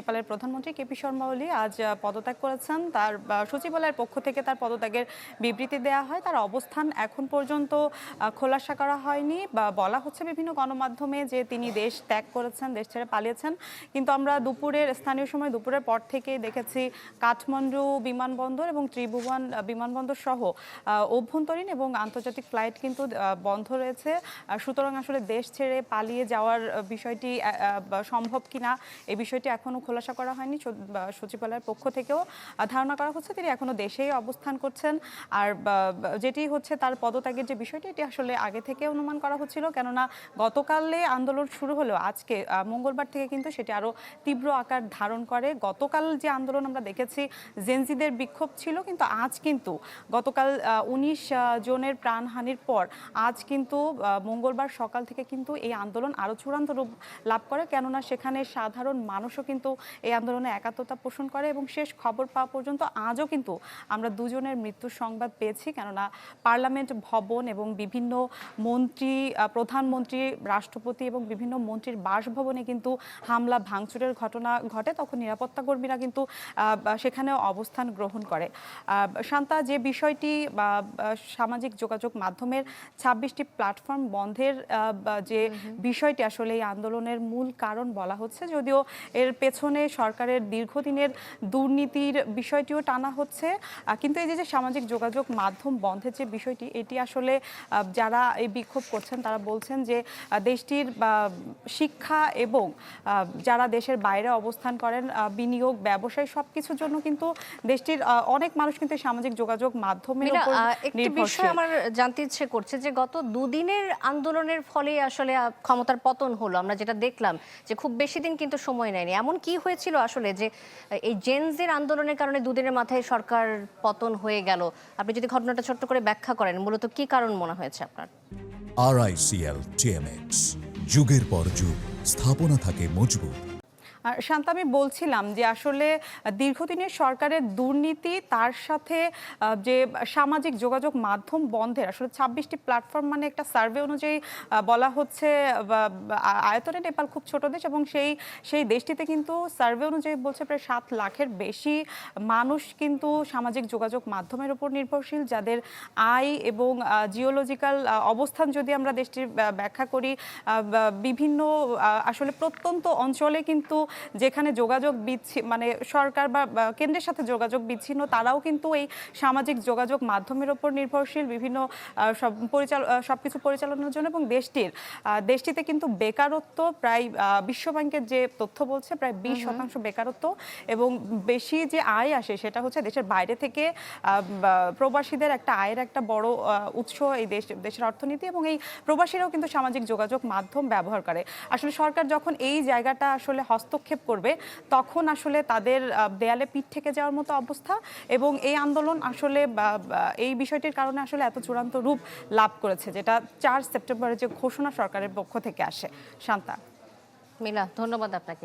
নেপালের প্রধানমন্ত্রী কেপি শর্মা ওলি আজ পদত্যাগ করেছেন। তার সচিবালয়ের পক্ষ থেকে তার পদত্যাগের বিবৃতি দেওয়া হয়। তার অবস্থান এখন পর্যন্ত খোলাসা করা হয়নি বা বলা হচ্ছে বিভিন্ন গণমাধ্যমে যে তিনি দেশ ত্যাগ করেছেন, দেশ ছেড়ে পালিয়েছেন। কিন্তু আমরা স্থানীয় সময় দুপুরের পর থেকে দেখেছি কাঠমান্ডু বিমানবন্দর এবং ত্রিভুবন বিমানবন্দর সহ অভ্যন্তরীণ এবং আন্তর্জাতিক ফ্লাইট কিন্তু বন্ধ রয়েছে। সুতরাং আসলে দেশ ছেড়ে পালিয়ে যাওয়ার বিষয়টি সম্ভব কিনা এই বিষয়টি এখনো খোলাসা করা হয়নি। সচিবালয়ের পক্ষ থেকেও ধারণা করা হচ্ছে তিনি এখনো দেশেই অবস্থান করছেন। আর যেটি হচ্ছে তার পদত্যাগের যে বিষয়টি, এটি আসলে আগে থেকে অনুমান করা হচ্ছিল, কেননা গতকালে আন্দোলন শুরু হলেও আজকে মঙ্গলবার থেকে কিন্তু সেটি আরো তীব্র আকার ধারণ করে। গতকাল যে আন্দোলন আমরা দেখেছি জেনজিদের বিক্ষোভ ছিল, কিন্তু আজ কিন্তু গতকাল 19 জনের প্রাণহানির পর আজ কিন্তু মঙ্গলবার সকাল থেকে কিন্তু এই আন্দোলন আরো চূড়ান্ত রূপ লাভ করে, কেননা সেখানে সাধারণ মানুষও কিন্তু এই আন্দোলনে একাত্মতা পোষণ করে এবং শেষ খবর পাওয়া পর্যন্ত আজও কিন্তু আমরা দুজনের মৃত্যুর সংবাদ পেয়েছি। কেননা পার্লামেন্ট ভবন এবং বিভিন্ন মন্ত্রী, প্রধানমন্ত্রী, রাষ্ট্রপতি এবং বিভিন্ন মন্ত্রীর বাসভবনে কিন্তু হামলা ভাঙচুরের ঘটনা ঘটে। তখন নিরাপত্তা কর্মীরা কিন্তু সেখানেও অবস্থান গ্রহণ করে। শান্তা, যে বিষয়টি সামাজিক যোগাযোগ মাধ্যমের 26টি প্ল্যাটফর্ম বন্ধের যে বিষয়টি আসলে এই আন্দোলনের মূল কারণ বলা হচ্ছে, যদিও এর পেছনে সরকারের দীর্ঘদিনের দুর্নীতির বিষয়টিও টানা হচ্ছে, কিন্তু এই যে সামাজিক যোগাযোগ মাধ্যম বন্ধের যে বিষয়টি, এটি আসলে যারা এই বিক্ষোভ করছেন তারা বলছেন যে দেশটির শিক্ষা এবং যারা দেশের বাইরে অবস্থান করেন, বিনিয়োগ, ব্যবসায় সবকিছুর জন্য কিন্তু দেশটির অনেক মানুষ কিন্তু সামাজিক যোগাযোগ মাধ্যমের উপর একটি বিষয় আমার জানতে ইচ্ছে করছে যে গত দুদিনের আন্দোলনের ফলে আসলে ক্ষমতার পতন হলো, আমরা যেটা দেখলাম যে খুব বেশি দিন কিন্তু সময় নেয়নি। এমন কি হয়েছিল আসলে যে এই জেনজির আন্দোলনের কারণে দুদিনের মাথায় সরকার পতন হয়ে গেল? আপনি যদি ঘটনাটা ছোট্ট করে ব্যাখ্যা করেন, মূলত কি কারণ মনে হয়েছে আপনার? RICL TMX, যুগের পর যুগ স্থাপনা থাকে মজবুত। শান্ত, আমি বলছিলাম যে আসলে দীর্ঘদিনের সরকারের দুর্নীতি, তার সাথে যে সামাজিক যোগাযোগ মাধ্যম বন্ধের আসলে 26টি প্ল্যাটফর্ম, মানে একটা সার্ভে অনুযায়ী বলা হচ্ছে আয়তনে নেপাল খুব ছোট দেশ এবং সেই দেশটিতে কিন্তু সার্ভে অনুযায়ী বলছে প্রায় 7 লাখের বেশি মানুষ কিন্তু সামাজিক যোগাযোগ মাধ্যমের উপর নির্ভরশীল, যাদের আয় এবং জিওলজিক্যাল অবস্থান যদি আমরা দেশটির ব্যাখ্যা করি, বিভিন্ন আসলে প্রত্যন্ত অঞ্চলে কিন্তু যেখানে যোগাযোগ মানে সরকার বা কেন্দ্রের সাথে যোগাযোগ বিচ্ছিন্ন, তারাও কিন্তু এই সামাজিক যোগাযোগ মাধ্যমের উপর নির্ভরশীল বিভিন্ন সবকিছু পরিচালনার জন্য। এবং দেশটিতে কিন্তু বেকারত্ব প্রায় বিশ্বব্যাংকের যে তথ্য বলছে প্রায় 20% বেকারত্ব, এবং বেশি যে আয় আসে সেটা হচ্ছে দেশের বাইরে থেকে প্রবাসীদের একটা আয়ের একটা বড় উৎস এই দেশের অর্থনীতি, এবং এই প্রবাসীরাও কিন্তু সামাজিক যোগাযোগ মাধ্যম ব্যবহার করে। আসলে সরকার যখন এই জায়গাটা আসলে হস্তক্ষেপ করবে, তখন আসলে তাদের দেয়ালে পিঠ থেকে যাওয়ার মতো অবস্থা, এবং এই আন্দোলন আসলে এই বিষয়টির কারণে আসলে এত চূড়ান্ত রূপ লাভ করেছে, যেটা 4 সেপ্টেম্বরের যে ঘোষণা সরকারের পক্ষ থেকে আসে। শান্তা। মিলা, ধন্যবাদ আপনাকে।